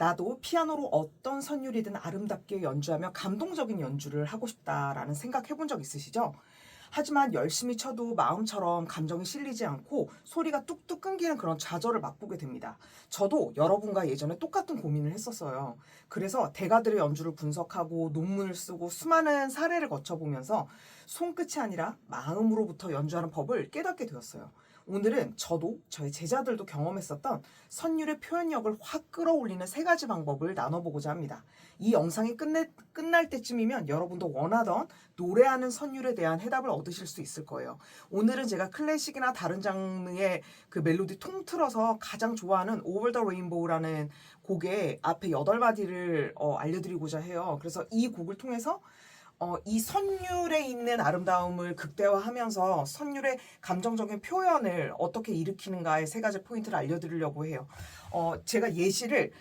나도 피아노로 어떤 선율이든 아름답게 연주하며 감동적인 연주를 하고 싶다라는 생각 해본 적 있으시죠? 하지만 열심히 쳐도 마음처럼 감정이 실리지 않고 소리가 뚝뚝 끊기는 그런 좌절을 맛보게 됩니다. 저도 여러분과 예전에 똑같은 고민을 했었어요. 그래서 대가들의 연주를 분석하고 논문을 쓰고 수많은 사례를 거쳐보면서 손끝이 아니라 마음으로부터 연주하는 법을 깨닫게 되었어요. 오늘은 저도 저희 제자들도 경험했었던 선율의 표현력을 확 끌어올리는 세 가지 방법을 나눠보고자 합니다. 이 영상이 끝날 때쯤이면 여러분도 원하던 노래하는 선율에 대한 해답을 얻으실 수 있을 거예요. 오늘은 제가 클래식이나 다른 장르의 그 멜로디 통틀어서 가장 좋아하는 Over the Rainbow라는 곡의 앞에 8마디를 알려드리고자 해요. 그래서 이 곡을 통해서 이 선율에 있는 아름다움을 극대화하면서 선율의 감정적인 표현을 어떻게 일으키는가의 세 가지 포인트를 알려드리려고 해요. 제가 예시를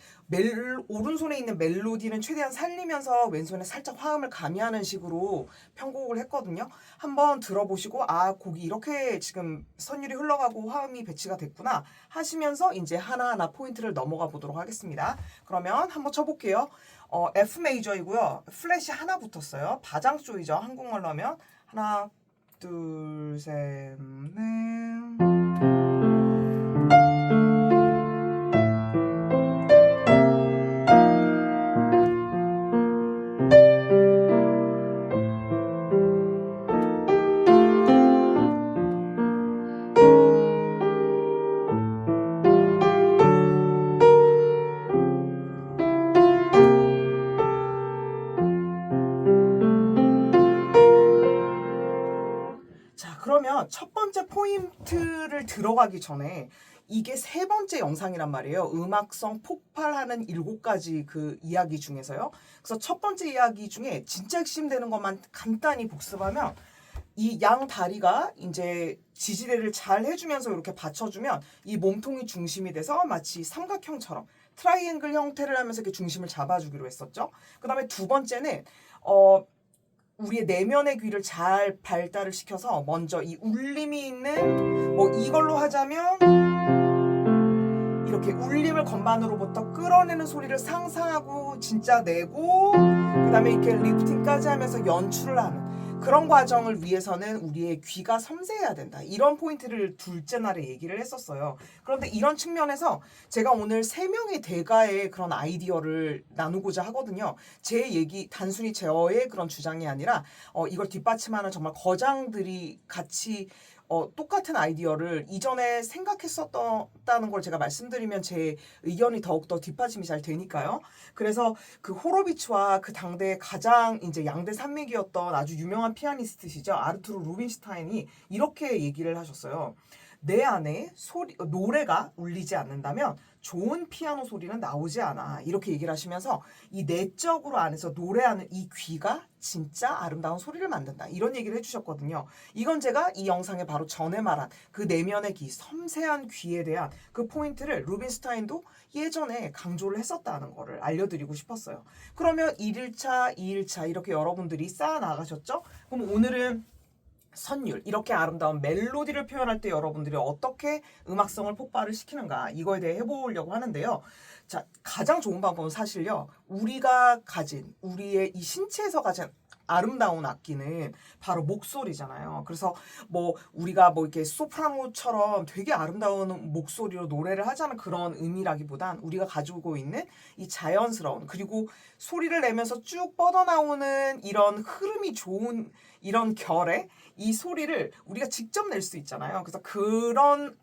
오른손에 있는 멜로디는 최대한 살리면서 왼손에 살짝 화음을 가미하는 식으로 편곡을 했거든요. 한번 들어보시고 곡이 이렇게 지금 선율이 흘러가고 화음이 배치가 됐구나 하시면서 이제 하나하나 포인트를 넘어가 보도록 하겠습니다. 그러면 한번 쳐볼게요. F 메이저이고요. 플랫이 하나 붙었어요. 바장조이죠. 한국말로 하면 하나, 둘, 셋, 넷. 자, 그러면 첫 번째 포인트를 들어가기 전에 이게 세 번째 영상이란 말이에요. 음악성 폭발하는 7가지 그 이야기 중에서요. 그래서 첫 번째 이야기 중에 진짜 핵심되는 것만 간단히 복습하면 이 양 다리가 이제 지지대를 잘 해주면서 이렇게 받쳐주면 이 몸통이 중심이 돼서 마치 삼각형처럼 트라이앵글 형태를 하면서 이렇게 중심을 잡아주기로 했었죠. 그 다음에 두 번째는 우리의 내면의 귀를 잘 발달을 시켜서 먼저 이 울림이 있는 이걸로 하자면 이렇게 울림을 건반으로부터 끌어내는 소리를 상상하고 진짜 내고 그 다음에 이렇게 리프팅까지 하면서 연출을 하는 그런 과정을 위해서는 우리의 귀가 섬세해야 된다. 이런 포인트를 둘째 날에 얘기를 했었어요. 그런데 이런 측면에서 제가 오늘 3명의 대가의 그런 아이디어를 나누고자 하거든요. 제 얘기, 단순히 저의 그런 주장이 아니라 이걸 뒷받침하는 정말 거장들이 같이 똑같은 아이디어를 이전에 생각했었다는 걸 제가 말씀드리면 제 의견이 더욱더 뒷받침이 잘 되니까요. 그래서 그 호로비츠와 그 당대 가장 이제 양대 산맥이었던 아주 유명한 피아니스트시죠. 아르투르 루빈슈타인이 이렇게 얘기를 하셨어요. 내 안에 노래가 울리지 않는다면 좋은 피아노 소리는 나오지 않아. 이렇게 얘기를 하시면서 이 내적으로 안에서 노래하는 이 귀가 진짜 아름다운 소리를 만든다. 이런 얘기를 해주셨거든요. 이건 제가 이 영상에 바로 전에 말한 그 내면의 귀, 섬세한 귀에 대한 그 포인트를 루빈슈타인도 예전에 강조를 했었다는 거를 알려드리고 싶었어요. 그러면 1일차, 2일차 이렇게 여러분들이 쌓아나가셨죠? 그럼 오늘은 선율, 이렇게 아름다운 멜로디를 표현할 때 여러분들이 어떻게 음악성을 폭발을 시키는가 이거에 대해 해보려고 하는데요. 자, 가장 좋은 방법은 사실요. 우리가 가진 우리의 이 신체에서 가진 아름다운 악기는 바로 목소리잖아요. 그래서 우리가 이렇게 소프라노처럼 되게 아름다운 목소리로 노래를 하자는 그런 의미라기보단 우리가 가지고 있는 이 자연스러운 그리고 소리를 내면서 쭉 뻗어나오는 이런 흐름이 좋은 이런 결의 이 소리를 우리가 직접 낼 수 있잖아요. 그래서 그런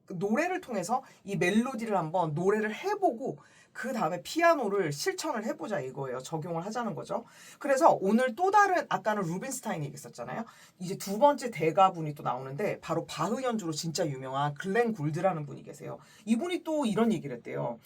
노래를 통해서 이 멜로디를 한번 노래를 해보고 그 다음에 피아노를 실천을 해보자 이거예요. 적용을 하자는 거죠. 그래서 오늘 또 다른 아까는 루빈스타인 얘기했었잖아요. 이제 두 번째 대가분이 또 나오는데 바로 바흐 연주로 진짜 유명한 글렌 굴드라는 분이 계세요. 이분이 또 이런 얘기를 했대요.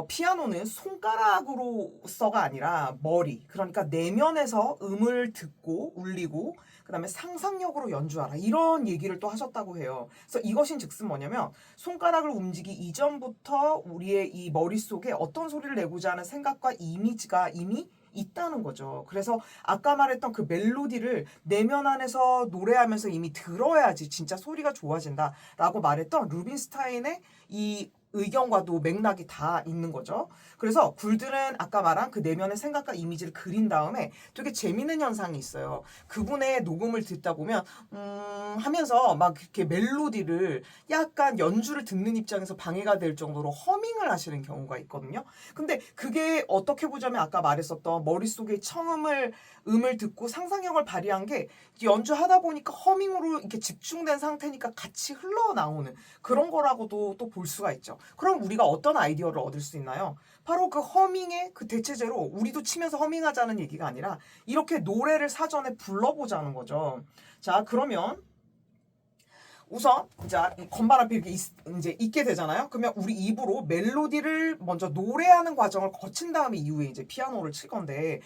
피아노는 손가락으로서가 아니라 머리, 그러니까 내면에서 음을 듣고 울리고 그 다음에 상상력으로 연주하라 이런 얘기를 또 하셨다고 해요. 그래서 이것인즉슨 뭐냐면 손가락을 움직이기 이전부터 우리의 이 머릿속에 어떤 소리를 내고자 하는 생각과 이미지가 이미 있다는 거죠. 그래서 아까 말했던 그 멜로디를 내면 안에서 노래하면서 이미 들어야지 진짜 소리가 좋아진다라고 말했던 루빈스타인의 이 의견과도 맥락이 다 있는 거죠. 그래서 굴들은 아까 말한 그 내면의 생각과 이미지를 그린 다음에 되게 재밌는 현상이 있어요. 그분의 녹음을 듣다 보면 하면서 막 이렇게 멜로디를 약간 연주를 듣는 입장에서 방해가 될 정도로 허밍을 하시는 경우가 있거든요. 근데 그게 어떻게 보자면 아까 말했었던 머릿속에 음을 듣고 상상력을 발휘한 게 연주하다 보니까 허밍으로 이렇게 집중된 상태니까 같이 흘러나오는 그런 거라고도 또 볼 수가 있죠. 그럼 우리가 어떤 아이디어를 얻을 수 있나요? 바로 그 허밍의 그 대체제로 우리도 치면서 허밍하자는 얘기가 아니라 이렇게 노래를 사전에 불러보자는 거죠. 자, 그러면 우선 이제 건반 앞에 이렇게 이제 있게 되잖아요. 그러면 우리 입으로 멜로디를 먼저 노래하는 과정을 거친 다음에 이후에 이제 피아노를 칠 건데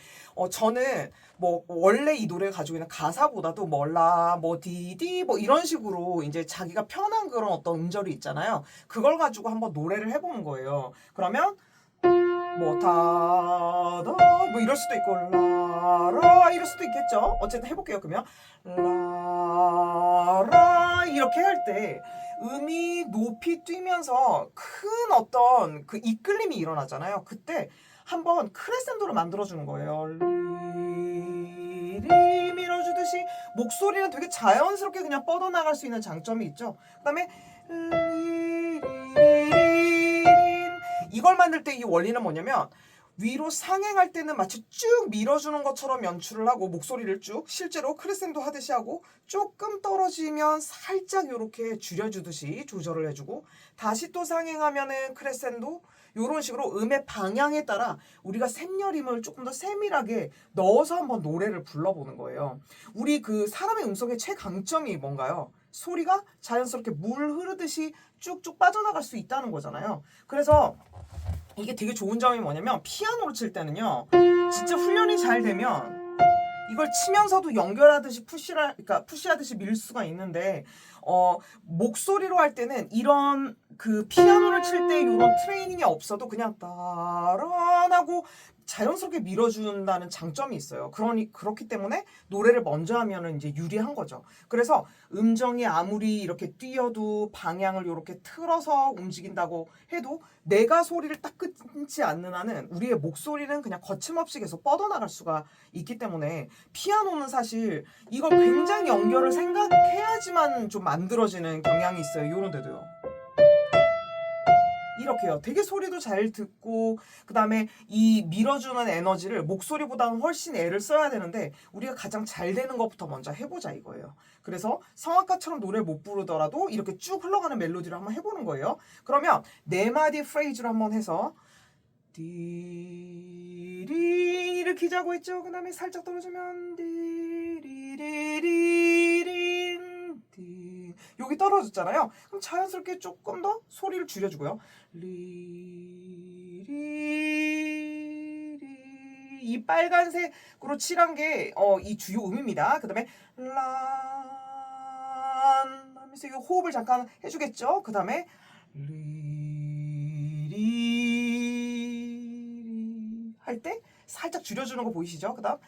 저는 뭐 원래 이 노래가 가지고 있는 가사보다도 몰라 뭐 디디 뭐 이런 식으로 이제 자기가 편한 그런 어떤 음절이 있잖아요. 그걸 가지고 한번 노래를 해보는 거예요. 그러면 뭐 다다 뭐 이럴 수도 있고 라라 이럴 수도 있겠죠. 어쨌든 해볼게요. 그러면 라라 이렇게 할 때 음이 높이 뛰면서 큰 어떤 그 이끌림이 일어나잖아요. 그때 한번 크레센도를 만들어주는 거예요. 리 밀어주듯이 목소리는 되게 자연스럽게 그냥 뻗어나갈 수 있는 장점이 있죠. 그 다음에 이걸 만들 때 이 원리는 뭐냐면 위로 상행할 때는 마치 쭉 밀어주는 것처럼 연출을 하고 목소리를 쭉 실제로 크레센도 하듯이 하고 조금 떨어지면 살짝 이렇게 줄여주듯이 조절을 해주고 다시 또 상행하면은 크레센도 이런 식으로 음의 방향에 따라 우리가 샘여림을 조금 더 세밀하게 넣어서 한번 노래를 불러보는 거예요. 우리 그 사람의 음성의 최강점이 뭔가요? 소리가 자연스럽게 물 흐르듯이 쭉쭉 빠져나갈 수 있다는 거잖아요. 그래서 이게 되게 좋은 점이 뭐냐면 피아노를 칠 때는요 진짜 훈련이 잘 되면 이걸 치면서도 연결하듯이 그러니까 푸시하듯이 밀 수가 있는데 목소리로 할 때는 이런 그 피아노를 칠 때 이런 트레이닝이 없어도 그냥 따라하고 자연스럽게 밀어준다는 장점이 있어요. 그렇기 때문에 노래를 먼저 하면은 이제 유리한 거죠. 그래서 음정이 아무리 이렇게 뛰어도 방향을 이렇게 틀어서 움직인다고 해도 내가 소리를 딱 끊지 않는 한은 우리의 목소리는 그냥 거침없이 계속 뻗어나갈 수가 있기 때문에 피아노는 사실 이걸 굉장히 연결을 생각해야지만 좀 만들어지는 경향이 있어요. 이런 데도요. 이렇게요. 되게 소리도 잘 듣고 그 다음에 이 밀어주는 에너지를 목소리보다는 훨씬 애를 써야 되는데 우리가 가장 잘 되는 것부터 먼저 해보자 이거예요. 그래서 성악가처럼 노래 못 부르더라도 이렇게 쭉 흘러가는 멜로디를 한번 해보는 거예요. 그러면 네 마디 프레이즈를 한번 해서 디리 이렇게 자고 있죠. 그 다음에 살짝 떨어지면 디리리리린 디 여기 떨어졌잖아요. 그럼 자연스럽게 조금 더 소리를 줄여주고요. 리리리 이 빨간색으로 칠한 게 이 주요 음입니다. 그 다음에 란 하면서 이 호흡을 잠깐 해주겠죠. 그 다음에 리리 할 때 살짝 줄여주는 거 보이시죠? 그 다음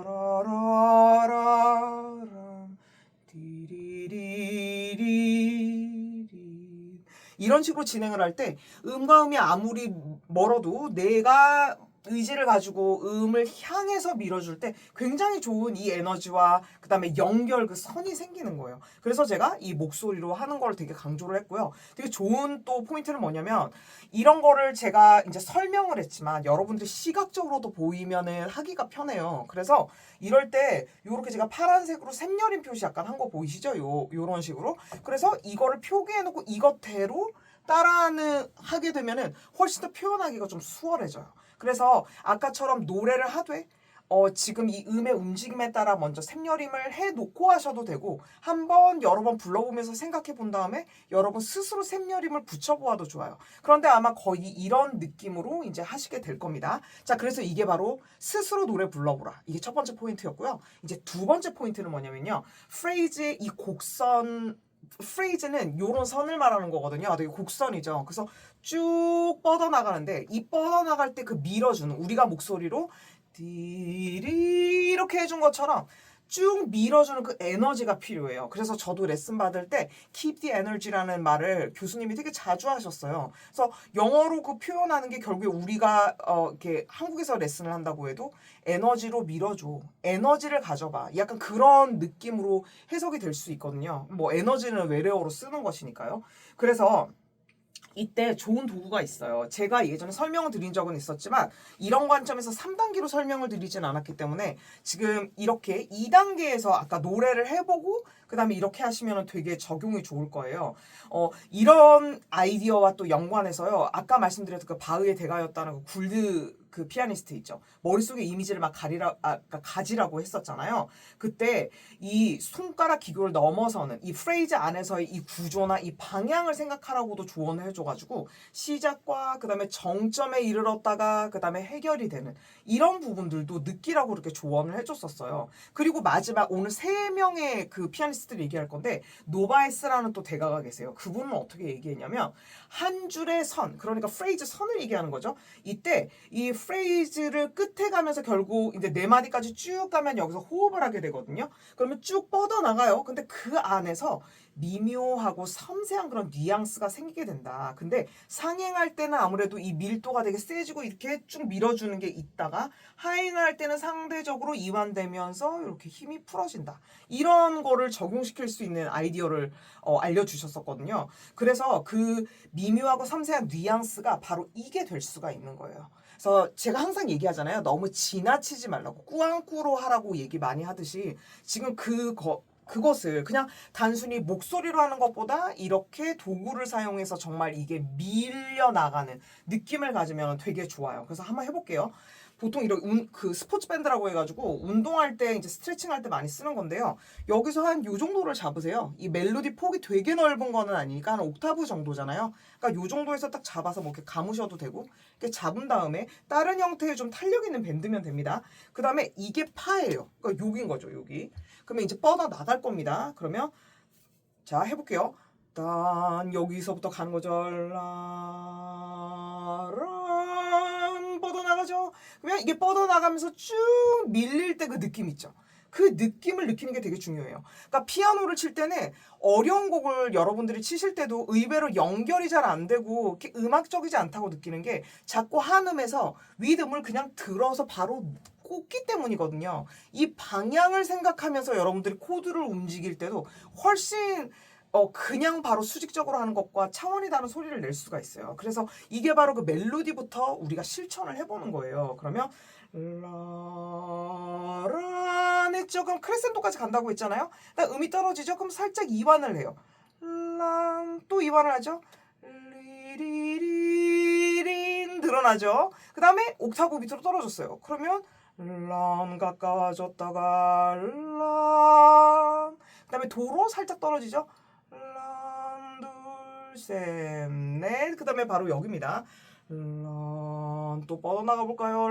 라라라라라 디리리리 이런 식으로 진행을 할 때 음과 음이 아무리 멀어도 내가 의지를 가지고 음을 향해서 밀어줄 때 굉장히 좋은 이 에너지와 그 다음에 연결 그 선이 생기는 거예요. 그래서 제가 이 목소리로 하는 걸 되게 강조를 했고요. 되게 좋은 또 포인트는 뭐냐면 이런 거를 제가 이제 설명을 했지만 여러분들이 시각적으로도 보이면은 하기가 편해요. 그래서 이럴 때 요렇게 제가 파란색으로 샘여림 표시 약간 한 거 보이시죠? 요런 식으로. 그래서 이거를 표기해놓고 이것대로 하게 되면은 훨씬 더 표현하기가 좀 수월해져요. 그래서 아까처럼 노래를 하되 지금 이 음의 움직임에 따라 먼저 샘여림을 해놓고 하셔도 되고 한번 여러 번 불러보면서 생각해 본 다음에 여러분 스스로 샘여림을 붙여보아도 좋아요. 그런데 아마 거의 이런 느낌으로 이제 하시게 될 겁니다. 자, 그래서 이게 바로 스스로 노래 불러보라. 이게 첫 번째 포인트였고요. 이제 두 번째 포인트는 뭐냐면요. 프레이즈의 이 곡선 프레이즈는 요런 선을 말하는 거거든요. 되게 곡선이죠. 그래서 쭉 뻗어나가는데 이 뻗어나갈 때 그 밀어주는 우리가 목소리로 디리 이렇게 해준 것처럼 쭉 밀어주는 그 에너지가 필요해요. 그래서 저도 레슨 받을 때 keep the energy라는 말을 교수님이 되게 자주 하셨어요. 그래서 영어로 그 표현하는 게 결국에 우리가 이렇게 한국에서 레슨을 한다고 해도 에너지로 밀어줘. 에너지를 가져봐. 약간 그런 느낌으로 해석이 될 수 있거든요. 뭐 에너지는 외래어로 쓰는 것이니까요. 그래서 이때 좋은 도구가 있어요. 제가 예전에 설명을 드린 적은 있었지만 이런 관점에서 3단계로 설명을 드리진 않았기 때문에 지금 이렇게 2단계에서 아까 노래를 해보고 그 다음에 이렇게 하시면 되게 적용이 좋을 거예요. 이런 아이디어와 또 연관해서요. 아까 말씀드렸던 그 바흐의 대가였다는 그 굴드 그 피아니스트 있죠. 머릿속에 이미지를 막 가지라고 했었잖아요. 그때 이 손가락 기교를 넘어서는 이 프레이즈 안에서의 이 구조나 이 방향을 생각하라고도 조언을 해줘가지고 시작과 그 다음에 정점에 이르렀다가 그 다음에 해결이 되는 이런 부분들도 느끼라고 이렇게 조언을 해줬었어요. 그리고 마지막 오늘 3명의 그 피아니스트를 얘기할 건데 노바에스라는 또 대가가 계세요. 그분은 어떻게 얘기했냐면 한 줄의 선, 그러니까 프레이즈 선을 얘기하는 거죠. 이때 이 프레이즈를 끝에 가면서 결국 이제 4마디까지 쭉 가면 여기서 호흡을 하게 되거든요. 그러면 쭉 뻗어나가요. 근데 그 안에서 미묘하고 섬세한 그런 뉘앙스가 생기게 된다. 근데 상행할 때는 아무래도 이 밀도가 되게 세지고 이렇게 쭉 밀어주는 게 있다가 하행할 때는 상대적으로 이완되면서 이렇게 힘이 풀어진다. 이런 거를 적용시킬 수 있는 아이디어를 알려주셨었거든요. 그래서 그 미묘하고 섬세한 뉘앙스가 바로 이게 될 수가 있는 거예요. 그래서 제가 항상 얘기하잖아요. 너무 지나치지 말라고 꾸안꾸로 하라고 얘기 많이 하듯이 지금 그것을 그냥 단순히 목소리로 하는 것보다 이렇게 도구를 사용해서 정말 이게 밀려나가는 느낌을 가지면 되게 좋아요. 그래서 한번 해볼게요. 보통 이런 그 스포츠 밴드라고 해가지고 운동할 때 이제 스트레칭 할 때 많이 쓰는 건데요. 여기서 한 요 정도를 잡으세요. 이 멜로디 폭이 되게 넓은 거는 아니니까 한 옥타브 정도잖아요. 그러니까 요 정도에서 딱 잡아서 뭐 이렇게 감으셔도 되고 이렇게 잡은 다음에 다른 형태의 좀 탄력 있는 밴드면 됩니다. 그 다음에 이게 파예요. 그러니까 여기인 거죠, 여기. 그러면 이제 뻗어 나갈 겁니다. 그러면 자 해볼게요. 단 여기서부터 가는 거죠. 라란 뻗어나가죠. 그러면 이게 뻗어나가면서 쭉 밀릴 때 그 느낌 있죠. 그 느낌을 느끼는 게 되게 중요해요. 그러니까 피아노를 칠 때는 어려운 곡을 여러분들이 치실 때도 의외로 연결이 잘 안 되고 이렇게 음악적이지 않다고 느끼는 게 자꾸 한음에서 리듬을 그냥 들어서 바로 꽂기 때문이거든요. 이 방향을 생각하면서 여러분들이 코드를 움직일 때도 훨씬 그냥 바로 수직적으로 하는 것과 차원이 다른 소리를 낼 수가 있어요. 그래서 이게 바로 그 멜로디부터 우리가 실천을 해보는 거예요. 그러면 라란 했죠. 그럼 크레센도까지 간다고 했잖아요. 그러니까 음이 떨어지죠. 그럼 살짝 이완을 해요. 또 이완을 하죠. 리리리린 늘어나죠. 그 다음에 옥타브 밑으로 떨어졌어요. 그러면 란 가까워졌다가 란 그다음에 도로 살짝 떨어지죠. 란 둘 셋 넷 그다음에 바로 여기입니다. 란 또 뻗어나가 볼까요?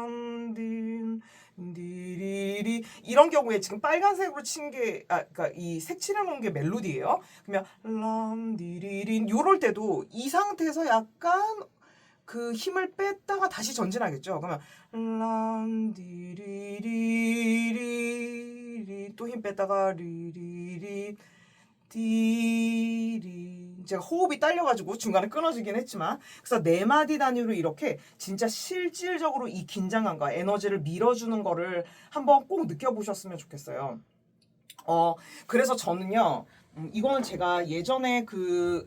란딘 디리리 이런 경우에 지금 빨간색으로 친 게 그러니까 이 색칠해 놓은 게 멜로디예요. 그러면 란 디리린 요럴 때도 이 상태에서 약간 그 힘을 뺐다가 다시 전진하겠죠. 그러면 란디리리리 또 힘 뺐다가 리리리 디리 제가 호흡이 딸려가지고 중간에 끊어지긴 했지만 그래서 4마디 단위로 이렇게 진짜 실질적으로 이 긴장감과 에너지를 밀어주는 거를 한번 꼭 느껴보셨으면 좋겠어요. 그래서 저는요 이거는 제가 예전에 그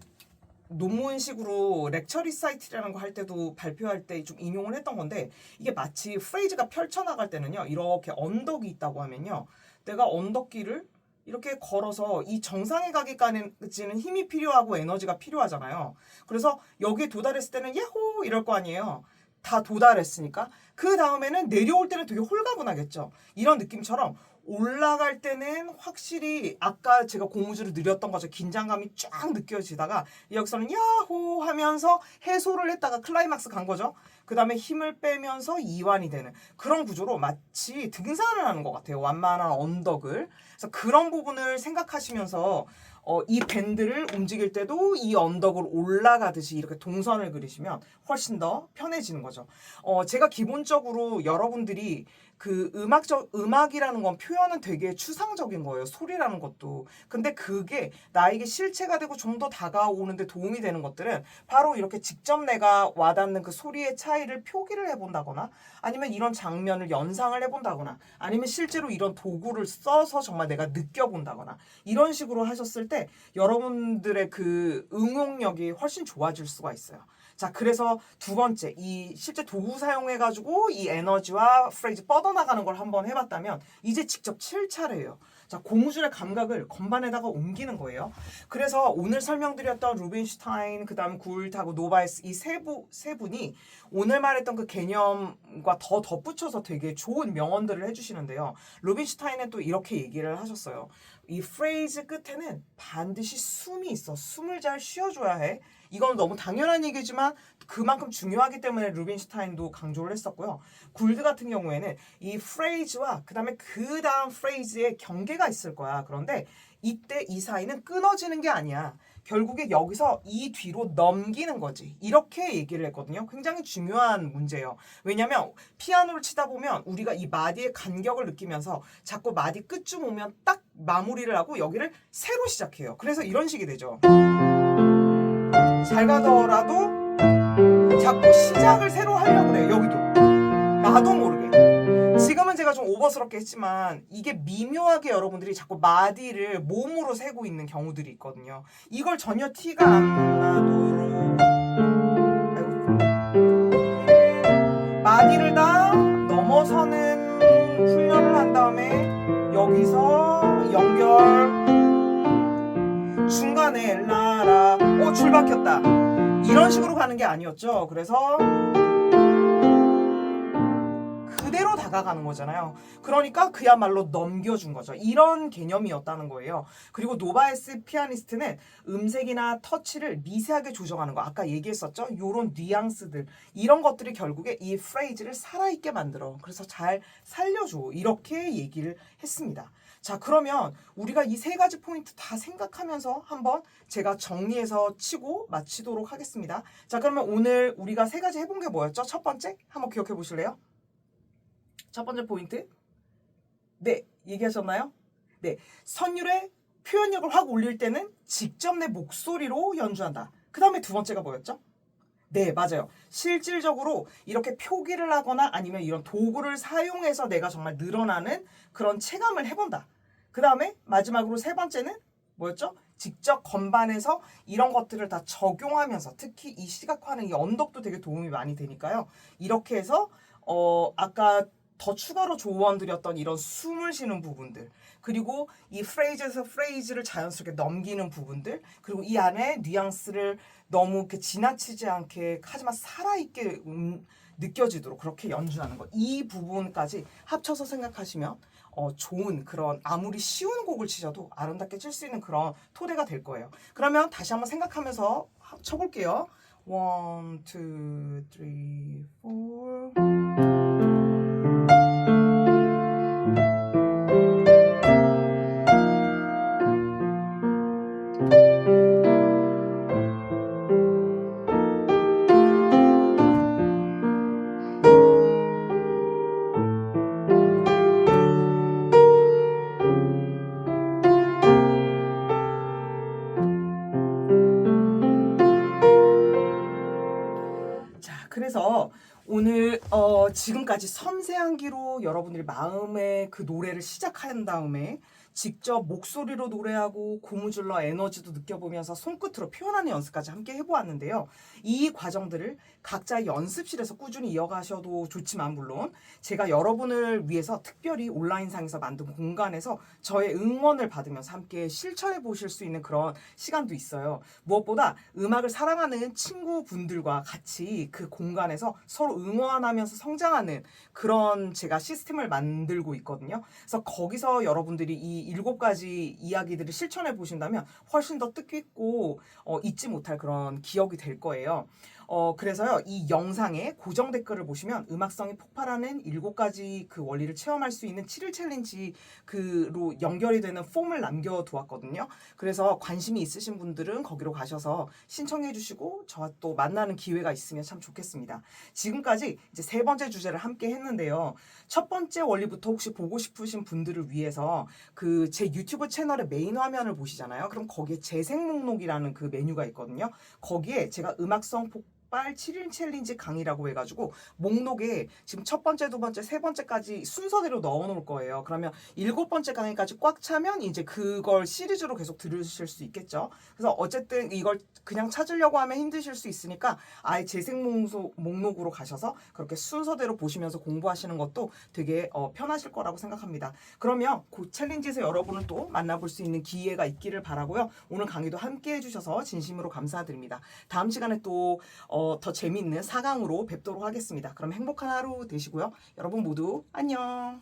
논문식으로 렉처 리사이트라는 거 할 때도 발표할 때 좀 인용을 했던 건데 이게 마치 프레이즈가 펼쳐나갈 때는요 이렇게 언덕이 있다고 하면요 내가 언덕길을 이렇게 걸어서 이 정상에 가기까지는 힘이 필요하고 에너지가 필요하잖아요. 그래서 여기에 도달했을 때는 야호 이럴 거 아니에요. 다 도달했으니까 그 다음에는 내려올 때는 되게 홀가분하겠죠. 이런 느낌처럼 올라갈 때는 확실히 아까 제가 고무줄을 늘렸던 거죠. 긴장감이 쫙 느껴지다가 여기서는 야호 하면서 해소를 했다가 클라이막스 간 거죠. 그 다음에 힘을 빼면서 이완이 되는 그런 구조로 마치 등산을 하는 것 같아요. 완만한 언덕을. 그래서 그런 부분을 생각하시면서 이 밴드를 움직일 때도 이 언덕을 올라가듯이 이렇게 동선을 그리시면 훨씬 더 편해지는 거죠. 제가 기본적으로 여러분들이 그 음악이라는 건 표현은 되게 추상적인 거예요. 소리라는 것도. 근데 그게 나에게 실체가 되고 좀 더 다가오는데 도움이 되는 것들은 바로 이렇게 직접 내가 와닿는 그 소리의 차이를 표기를 해본다거나 아니면 이런 장면을 연상을 해본다거나 아니면 실제로 이런 도구를 써서 정말 내가 느껴본다거나 이런 식으로 하셨을 때 여러분들의 그 응용력이 훨씬 좋아질 수가 있어요. 자, 그래서 두 번째, 이 실제 도구 사용해가지고 이 에너지와 프레이즈 뻗어나가는 걸 한번 해봤다면 이제 직접 칠 차례예요. 자, 고무줄의 감각을 건반에다가 옮기는 거예요. 그래서 오늘 설명드렸던 루빈슈타인, 그 다음 굴트하고 노바이스 이 세 분이 오늘 말했던 그 개념과 더 덧붙여서 되게 좋은 명언들을 해주시는데요. 루빈슈타인은 또 이렇게 얘기를 하셨어요. 이 프레이즈 끝에는 반드시 숨이 있어. 숨을 잘 쉬어줘야 해. 이건 너무 당연한 얘기지만 그만큼 중요하기 때문에 루빈슈타인도 강조를 했었고요. 굴드 같은 경우에는 이 프레이즈와 그다음에 그 다음 프레이즈의 경계가 있을 거야. 그런데 이때 이 사이는 끊어지는 게 아니야. 결국에 여기서 이 뒤로 넘기는 거지. 이렇게 얘기를 했거든요. 굉장히 중요한 문제예요. 왜냐면 피아노를 치다 보면 우리가 이 마디의 간격을 느끼면서 자꾸 마디 끝쯤 오면 딱 마무리를 하고 여기를 새로 시작해요. 그래서 이런 식이 되죠. 잘 가더라도 자꾸 시작을 새로 하려고 그래요. 여기도 나도 모르게. 지금은 제가 좀 오버스럽게 했지만 이게 미묘하게 여러분들이 자꾸 마디를 몸으로 세고 있는 경우들이 있거든요. 이걸 전혀 티가 안 나도록 마디를 다 넘어서는 훈련을 한 다음에 여기서 연결 중간에 라라 줄 박혔다 이런 식으로 가는 게 아니었죠. 그래서 그대로 다가가는 거잖아요. 그러니까 그야말로 넘겨준 거죠. 이런 개념이었다는 거예요. 그리고 노바이스 피아니스트는 음색이나 터치를 미세하게 조정하는 거 아까 얘기했었죠. 요런 뉘앙스들 이런 것들이 결국에 이 프레이즈를 살아있게 만들어. 그래서 잘 살려줘 이렇게 얘기를 했습니다. 자, 그러면 우리가 이 세 가지 포인트 다 생각하면서 한번 제가 정리해서 치고 마치도록 하겠습니다. 자, 그러면 오늘 우리가 세 가지 해본 게 뭐였죠? 첫 번째 한번 기억해 보실래요? 첫 번째 포인트 네, 얘기하셨나요? 네, 선율의 표현력을 확 올릴 때는 직접 내 목소리로 연주한다. 그 다음에 두 번째가 뭐였죠? 네, 맞아요. 실질적으로 이렇게 표기를 하거나 아니면 이런 도구를 사용해서 내가 정말 늘어나는 그런 체감을 해본다. 그 다음에 마지막으로 세 번째는 뭐였죠? 직접 건반에서 이런 것들을 다 적용하면서 특히 이 시각화는 이 언덕도 되게 도움이 많이 되니까요. 이렇게 해서 아까 더 추가로 조언드렸던 이런 숨을 쉬는 부분들 그리고 이 프레이즈에서 프레이즈를 자연스럽게 넘기는 부분들 그리고 이 안에 뉘앙스를 너무 이렇게 지나치지 않게 하지만 살아있게 느껴지도록 그렇게 연주하는 것 이 부분까지 합쳐서 생각하시면 좋은 그런 아무리 쉬운 곡을 치셔도 아름답게 칠 수 있는 그런 토대가 될 거예요. 그러면 다시 한번 생각하면서 쳐볼게요. 1, 2, 3, 4 그래서 오늘 지금까지 섬세한 기로 여러분들이 마음의 그 노래를 시작한 다음에 직접 목소리로 노래하고 고무줄로 에너지도 느껴보면서 손끝으로 표현하는 연습까지 함께 해보았는데요. 이 과정들을 각자 연습실에서 꾸준히 이어가셔도 좋지만 물론 제가 여러분을 위해서 특별히 온라인상에서 만든 공간에서 저의 응원을 받으면서 함께 실천해 보실 수 있는 그런 시간도 있어요. 무엇보다 음악을 사랑하는 친구분들과 같이 그 공간에서 서로 응원하면서 성장하는 그런 제가 시스템을 만들고 있거든요. 그래서 거기서 여러분들이 이 이 7가지 이야기들을 실천해 보신다면 훨씬 더 뜻깊고 잊지 못할 그런 기억이 될 거예요. 그래서요, 이 영상에 고정 댓글을 보시면 음악성이 폭발하는 7가지 그 원리를 체험할 수 있는 7일 챌린지로 연결이 되는 폼을 남겨두었거든요. 그래서 관심이 있으신 분들은 거기로 가셔서 신청해 주시고 저와 또 만나는 기회가 있으면 참 좋겠습니다. 지금까지 이제 3번째 주제를 함께 했는데요. 첫 번째 원리부터 혹시 보고 싶으신 분들을 위해서 그 제 유튜브 채널의 메인 화면을 보시잖아요. 그럼 거기에 재생 목록이라는 그 메뉴가 있거든요. 거기에 제가 음악성 폭발 7일 챌린지 강의라고 해가지고 목록에 지금 첫 번째, 두 번째, 세 번째까지 순서대로 넣어놓을 거예요. 그러면 7번째 강의까지 꽉 차면 이제 그걸 시리즈로 계속 들으실 수 있겠죠. 그래서 어쨌든 이걸 그냥 찾으려고 하면 힘드실 수 있으니까 아예 재생 목록으로 가셔서 그렇게 순서대로 보시면서 공부하시는 것도 되게 편하실 거라고 생각합니다. 그러면 그 챌린지에서 여러분을 또 만나볼 수 있는 기회가 있기를 바라고요. 오늘 강의도 함께 해주셔서 진심으로 감사드립니다. 다음 시간에 또 더 재미있는 4강으로 뵙도록 하겠습니다. 그럼 행복한 하루 되시고요. 여러분 모두 안녕.